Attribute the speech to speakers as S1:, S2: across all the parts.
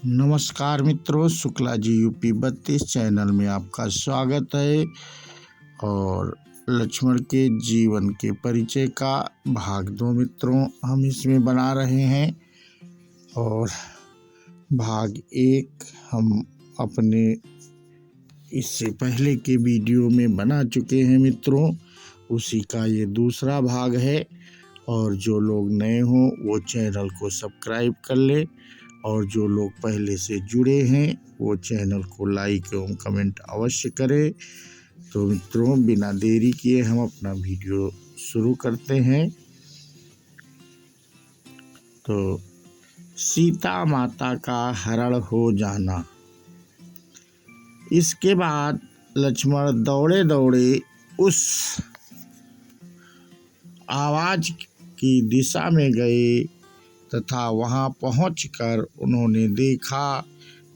S1: नमस्कार मित्रों, Shukla ji UP 32 channel में आपका स्वागत है। और लक्ष्मण के जीवन के परिचय का भाग 2 मित्रों हम इसमें बना रहे हैं। और भाग 1 हम अपने इससे पहले के वीडियो में बना चुके हैं मित्रों, उसी का ये दूसरा भाग है। और जो लोग नए हों वो चैनल को सब्सक्राइब कर ले, और जो लोग पहले से जुड़े हैं वो चैनल को लाइक एवं कमेंट अवश्य करें। तो मित्रों, बिना देरी किए हम अपना वीडियो शुरू करते हैं। तो सीता माता का हरण हो जाना। इसके बाद लक्ष्मण दौड़े दौड़े उस आवाज की दिशा में गए तथा वहां पहुंचकर उन्होंने देखा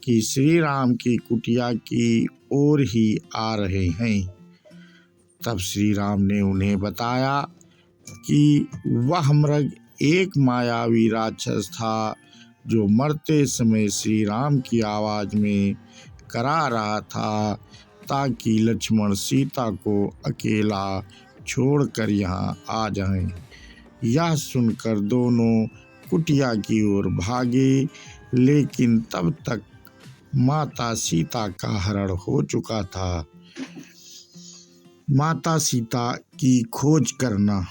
S1: कि श्री राम की कुटिया की ओर ही आ रहे हैं। तब श्री राम ने उन्हें बताया कि वह मृग एक मायावी राक्षस था जो मरते समय श्री राम की आवाज में करा रहा था ताकि लक्ष्मण सीता को अकेला छोड़कर यहाँ आ जाएं। यह सुनकर दोनों कुटिया की ओर भागे, लेकिन तब तक माता सीता का हरण हो चुका था। माता सीता की खोज करना।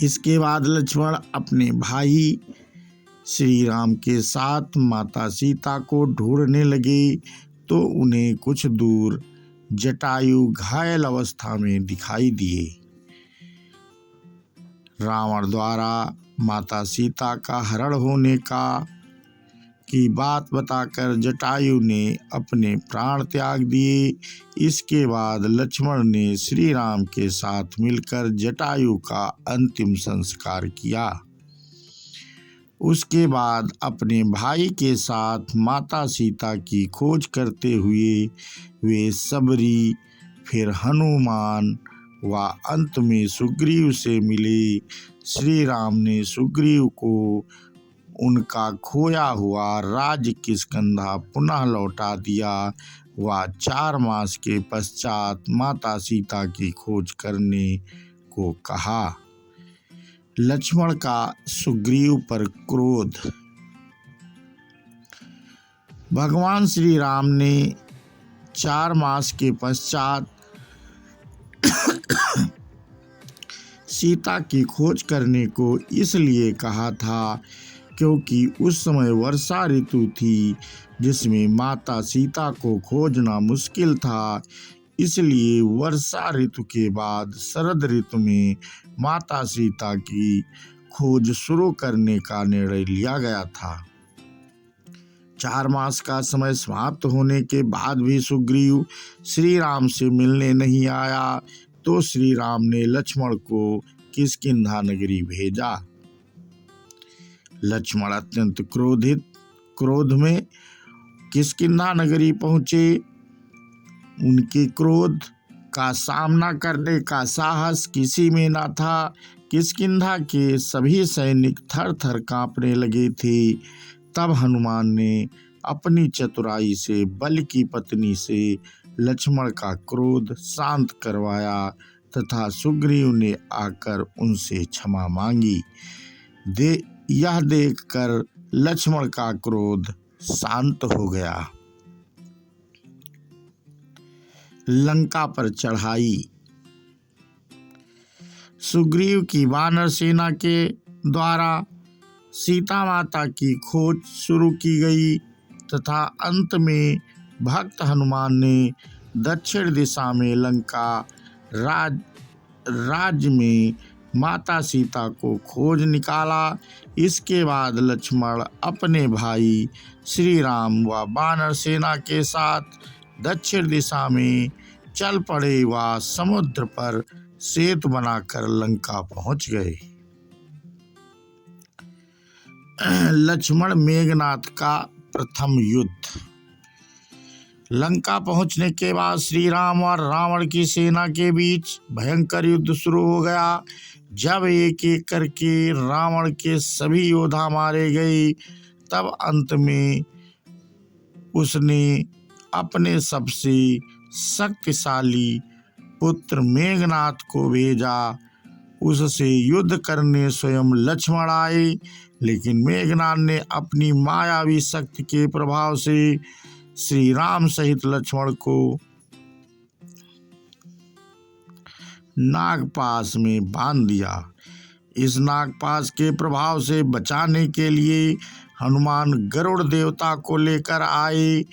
S1: इसके बाद लक्ष्मण अपने भाई श्री राम के साथ माता सीता को ढूंढने लगे, तो उन्हें कुछ दूर जटायु घायल अवस्था में दिखाई दिए। रावण द्वारा माता सीता का हरण होने की बात बताकर जटायु ने अपने प्राण त्याग दिए। इसके बाद लक्ष्मण ने श्री राम के साथ मिलकर जटायु का अंतिम संस्कार किया। उसके बाद अपने भाई के साथ माता सीता की खोज करते हुए वे सबरी, फिर हनुमान व अंत में सुग्रीव से मिले। श्री राम ने सुग्रीव को उनका खोया हुआ राज्य किष्किंधा पुनः लौटा दिया व 4 मास के पश्चात माता सीता की खोज करने को कहा। लक्ष्मण का सुग्रीव पर क्रोध। भगवान श्री राम ने 4 मास के पश्चात सीता की खोज करने को इसलिए कहा था क्योंकि उस समय वर्षा ऋतु थी जिसमें माता सीता को खोजना मुश्किल था। इसलिए वर्षा ऋतु के बाद शरद ऋतु में माता सीता की खोज शुरू करने का निर्णय लिया गया था। 4 मास का समय समाप्त होने के बाद भी सुग्रीव श्री राम से मिलने नहीं आया, तो श्री राम ने लक्ष्मण को किष्किंधा नगरी भेजा। लक्ष्मण अत्यंत क्रोध में किष्किंधा नगरी पहुंचे। उनके क्रोध का सामना करने का साहस किसी में न था। किष्किंधा के सभी सैनिक थर थर कांपने लगे थे। तब हनुमान ने अपनी चतुराई से बलि की पत्नी से लक्ष्मण का क्रोध शांत करवाया तथा सुग्रीव ने आकर उनसे क्षमा मांगी। यह देखकर लक्ष्मण का क्रोध शांत हो गया। लंका पर चढ़ाई। सुग्रीव की वानर सेना के द्वारा सीता माता की खोज शुरू की गई तथा अंत में भक्त हनुमान ने दक्षिण दिशा में लंका राज्य में माता सीता को खोज निकाला। इसके बाद लक्ष्मण अपने भाई श्री राम व वानर सेना के साथ दक्षिण दिशा में चल पड़े व समुद्र पर सेतु बनाकर लंका पहुंच गए। लक्ष्मण मेघनाद का प्रथम युद्ध। लंका पहुंचने के बाद श्री राम और रावण की सेना के बीच भयंकर युद्ध शुरू हो गया। जब एक एक करके रावण के सभी योद्धा मारे गए तब अंत में उसने अपने सबसे शक्तिशाली पुत्र मेघनाथ को भेजा। उससे युद्ध करने स्वयं लक्ष्मण आए, लेकिन मेघनाथ ने अपनी मायावी शक्ति के प्रभाव से श्री राम सहित लक्ष्मण को नागपाश में बांध दिया। इस नागपाश के प्रभाव से बचाने के लिए हनुमान गरुड़ देवता को लेकर आए,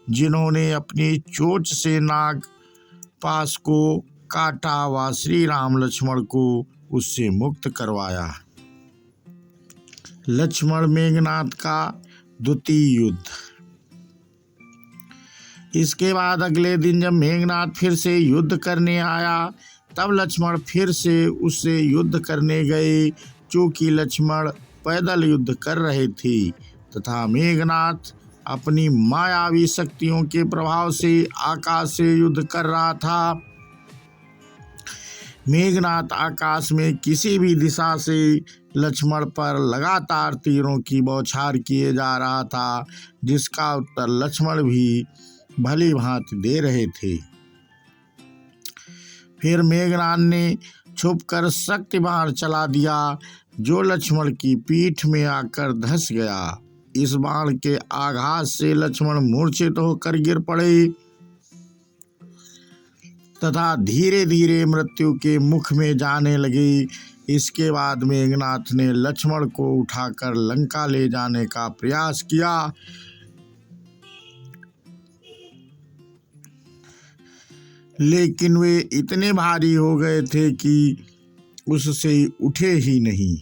S1: जिन्होंने अपनी चोंच से नागपाश को काटा व श्री राम लक्ष्मण को उससे मुक्त करवाया। लक्ष्मण मेघनाथ का द्वितीय युद्ध। इसके बाद अगले दिन जब मेघनाथ फिर से युद्ध करने आया, तब लक्ष्मण फिर से उससे युद्ध करने गए। चूंकि लक्ष्मण पैदल युद्ध कर रहे थे तथा मेघनाथ अपनी मायावी शक्तियों के प्रभाव से आकाश से युद्ध कर रहा था। मेघनाथ आकाश में किसी भी दिशा से लक्ष्मण पर लगातार तीरों की बौछार किए जा रहा था, जिसका उत्तर लक्ष्मण भी भली भांति दे रहे थे। फिर मेघनाथ ने छुपकर शक्ति बाण चला दिया, जो लक्ष्मण की पीठ में आकर धंस गया। इस बाण के आघात से लक्ष्मण मूर्छित होकर गिर पड़े तथा धीरे धीरे मृत्यु के मुख में जाने लगे। इसके बाद मेघनाथ ने लक्ष्मण को उठाकर लंका ले जाने का प्रयास किया, लेकिन वे इतने भारी हो गए थे कि उससे उठे ही नहीं।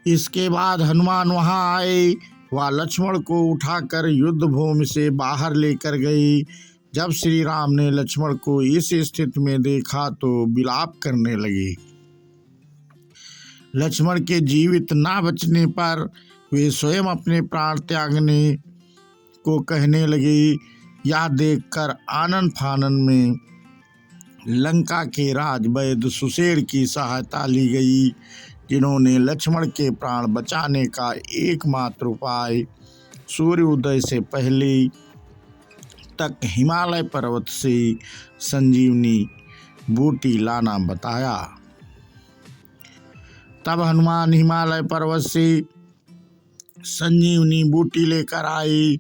S1: इसके बाद हनुमान वहां आए, वह लक्ष्मण को उठाकर युद्ध भूमि से बाहर लेकर गई। जब श्री राम ने लक्ष्मण को इस स्थिति में देखा तो विलाप करने लगे। लक्ष्मण के जीवित ना बचने पर वे स्वयं अपने प्राण त्यागने को कहने लगे। यह देखकर आनन फानन में लंका के राज वैद्य सुषेण की सहायता ली गई, जिन्होंने लक्ष्मण के प्राण बचाने का एकमात्र उपाय सूर्य उदय से पहले तक हिमालय पर्वत से संजीवनी बूटी लाना बताया। तब हनुमान हिमालय पर्वत से संजीवनी बूटी लेकर आए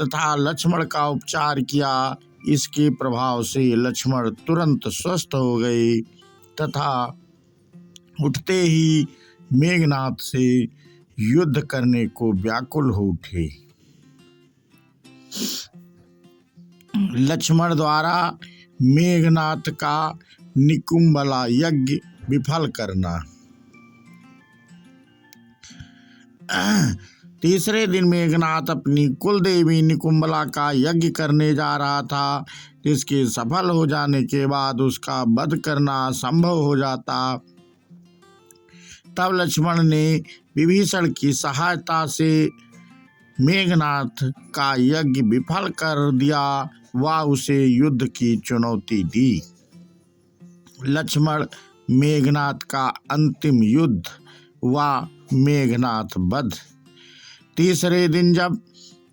S1: तथा लक्ष्मण का उपचार किया। इसके प्रभाव से लक्ष्मण तुरंत स्वस्थ हो गए तथा उठते ही मेघनाथ से युद्ध करने को व्याकुल हो उठे। लक्ष्मण द्वारा मेघनाथ का निकुंभला यज्ञ विफल करना। तीसरे दिन मेघनाथ अपनी कुल देवी निकुंभला का यज्ञ करने जा रहा था, जिसके सफल हो जाने के बाद उसका वध करना असंभव हो जाता। तब लक्ष्मण ने विभीषण की सहायता से मेघनाथ का यज्ञ विफल कर दिया व उसे युद्ध की चुनौती दी। लक्ष्मण मेघनाथ का अंतिम युद्ध व मेघनाथ वध। तीसरे दिन जब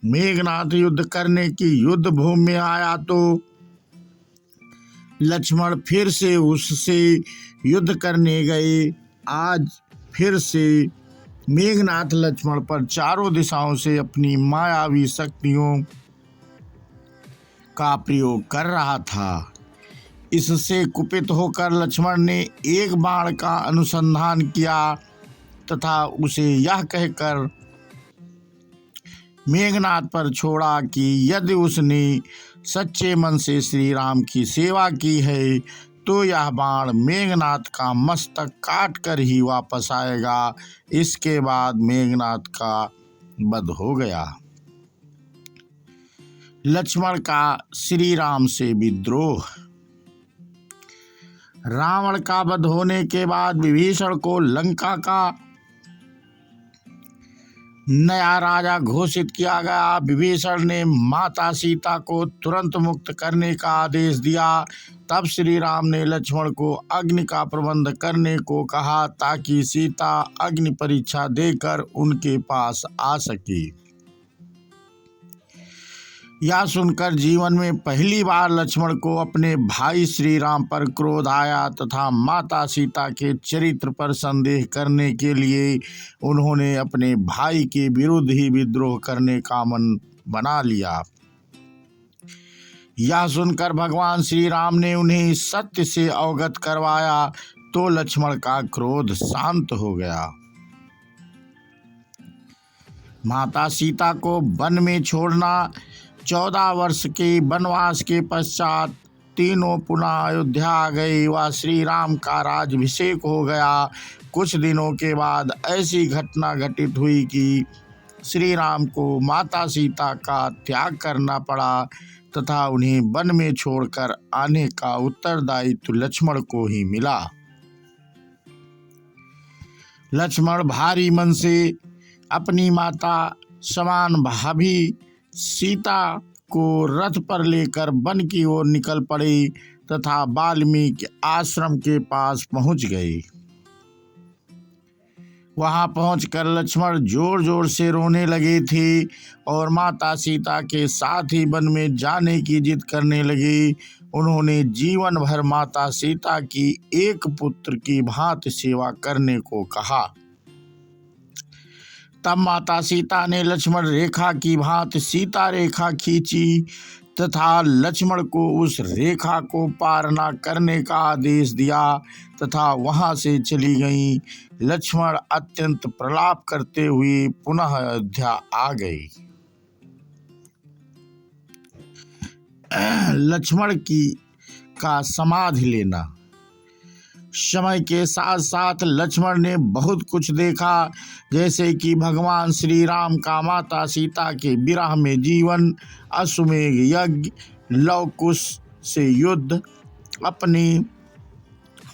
S1: मेघनाथ युद्ध करने की युद्ध भूमि में आया तो लक्ष्मण फिर से उससे युद्ध करने गए। आज फिर से मेघनाथ लक्ष्मण पर चारों दिशाओं से अपनी मायावी शक्तियों का प्रयोग कर रहा था। इससे कुपित होकर लक्ष्मण ने एक बाण का अनुसंधान किया तथा उसे यह कहकर मेघनाथ पर छोड़ा कि यदि उसने सच्चे मन से श्री राम की सेवा की है तो यह बाण मेघनाथ का मस्तक काट कर ही वापस आएगा। इसके बाद मेघनाथ का वध हो गया। लक्ष्मण का श्री राम से विद्रोह। रावण का वध होने के बाद विभीषण को लंका का नया राजा घोषित किया गया। विभीषण ने माता सीता को तुरंत मुक्त करने का आदेश दिया। तब श्री राम ने लक्ष्मण को अग्नि का प्रबंध करने को कहा ताकि सीता अग्नि परीक्षा देकर उनके पास आ सके। यह सुनकर जीवन में पहली बार लक्ष्मण को अपने भाई श्री राम पर क्रोध आया तथा माता सीता के चरित्र पर संदेह करने के लिए उन्होंने अपने भाई के विरुद्ध ही विद्रोह करने का मन बना लिया। यह सुनकर भगवान श्री राम ने उन्हें सत्य से अवगत करवाया तो लक्ष्मण का क्रोध शांत हो गया। माता सीता को वन में छोड़ना। 14 वर्ष के वनवास के पश्चात तीनों पुनः अयोध्या आ गए व श्री राम का राज्याभिषेक हो गया। कुछ दिनों के बाद ऐसी घटना घटित हुई कि श्री राम को माता सीता का त्याग करना पड़ा तथा उन्हें वन में छोड़कर आने का उत्तरदायित्व लक्ष्मण को ही मिला। लक्ष्मण भारी मन से अपनी माता समान भाभी सीता को रथ पर लेकर वन की ओर निकल पड़े तथा वाल्मीकि आश्रम के पास पहुंच गए। वहां पहुंचकर लक्ष्मण जोर जोर से रोने लगे थे और माता सीता के साथ ही वन में जाने की जिद करने लगे। उन्होंने जीवन भर माता सीता की एक पुत्र की भांति सेवा करने को कहा। तब माता सीता ने लक्ष्मण रेखा की भांति सीता रेखा खींची तथा लक्ष्मण को उस रेखा को पार न करने का आदेश दिया तथा वहां से चली गईं। लक्ष्मण अत्यंत प्रलाप करते हुए पुनः अयोध्या आ गए। लक्ष्मण का समाधि लेना। समय के साथ साथ लक्ष्मण ने बहुत कुछ देखा, जैसे कि भगवान श्री राम का माता सीता के विरह में जीवन, अश्वमेघ यज्ञ, लव कुश से युद्ध, अपने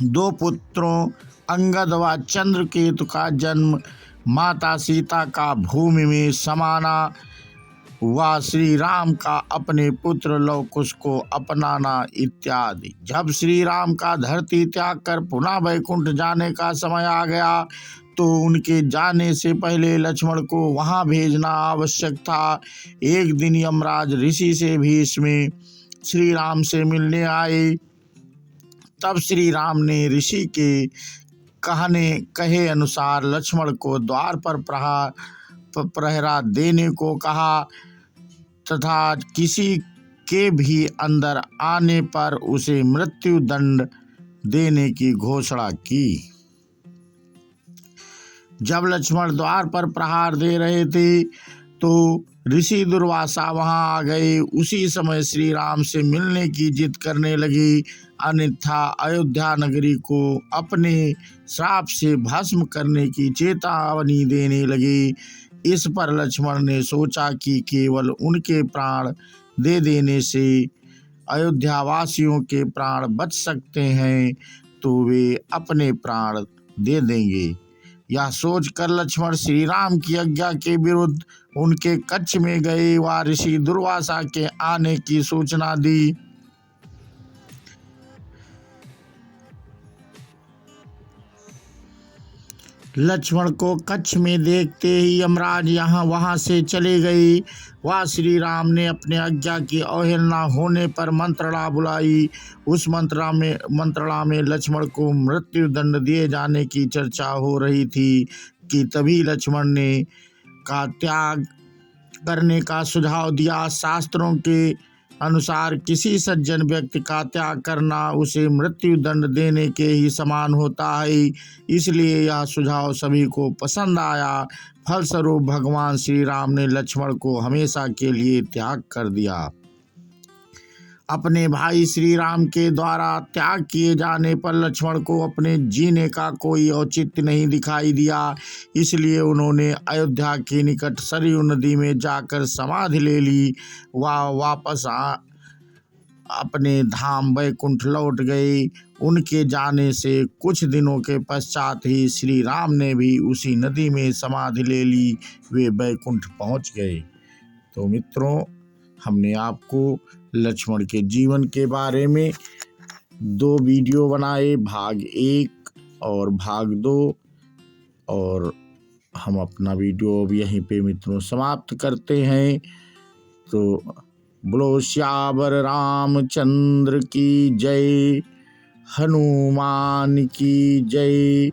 S1: 2 पुत्रों अंगद व चंद्रकेतु का जन्म, माता सीता का भूमि में समाना व श्री राम का अपने पुत्र लव कुश को अपनाना इत्यादि। जब श्री राम का धरती त्याग कर पुनः वैकुंठ जाने का समय आ गया तो उनके जाने से पहले लक्ष्मण को वहां भेजना आवश्यक था। एक दिन यमराज ऋषि से भी इसमें श्री राम से मिलने आए। तब श्री राम ने ऋषि के कहे अनुसार लक्ष्मण को द्वार पर प्रहरा देने को कहा तथा किसी के भी अंदर आने पर उसे मृत्यु दंड देने की घोषणा की। जब लक्ष्मण द्वार पर प्रहार दे रहे थे तो ऋषि दुर्वासा वहां आ गए। उसी समय श्री राम से मिलने की जिद करने लगी, अन्यथा अयोध्या नगरी को अपने श्राप से भस्म करने की चेतावनी देने लगी। इस पर लक्ष्मण ने सोचा कि केवल उनके प्राण दे देने से अयोध्यावासियों के प्राण बच सकते हैं तो वे अपने प्राण दे देंगे। यह सोचकर लक्ष्मण श्री राम की आज्ञा के विरुद्ध उनके कक्ष में गए व ऋषि दुर्वासा के आने की सूचना दी। लक्ष्मण को कच्छ में देखते ही यमराज वहां से चले गए। वह श्री राम ने अपने आज्ञा की अवहेलना होने पर मंत्रणा बुलाई। उस मंत्रणा में लक्ष्मण को मृत्यु दंड दिए जाने की चर्चा हो रही थी कि तभी लक्ष्मण ने का त्याग करने का सुझाव दिया। शास्त्रों के अनुसार किसी सज्जन व्यक्ति का त्याग करना उसे मृत्यु दंड देने के ही समान होता है, इसलिए यह सुझाव सभी को पसंद आया। फलस्वरूप भगवान श्री राम ने लक्ष्मण को हमेशा के लिए त्याग कर दिया। अपने भाई श्री राम के द्वारा त्याग किए जाने पर लक्ष्मण को अपने जीने का कोई औचित्य नहीं दिखाई दिया, इसलिए उन्होंने अयोध्या के निकट सरयू नदी में जाकर समाधि ले ली। वह वापस अपने धाम वैकुंठ लौट गए। उनके जाने से कुछ दिनों के पश्चात ही श्री राम ने भी उसी नदी में समाधि ले ली। वे बैकुंठ पहुंच गए। तो मित्रों, हमने आपको लक्ष्मण के जीवन के बारे में 2 वीडियो बनाए, भाग 1 और भाग 2, और हम अपना वीडियो अब यहीं पे मित्रों समाप्त करते हैं। तो बोलो श्यावर रामचंद्र की जय, हनुमान की जय,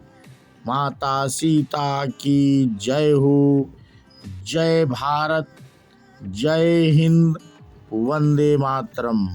S1: माता सीता की जय हो। जय भारत, जय हिंद, वंदे मातरम।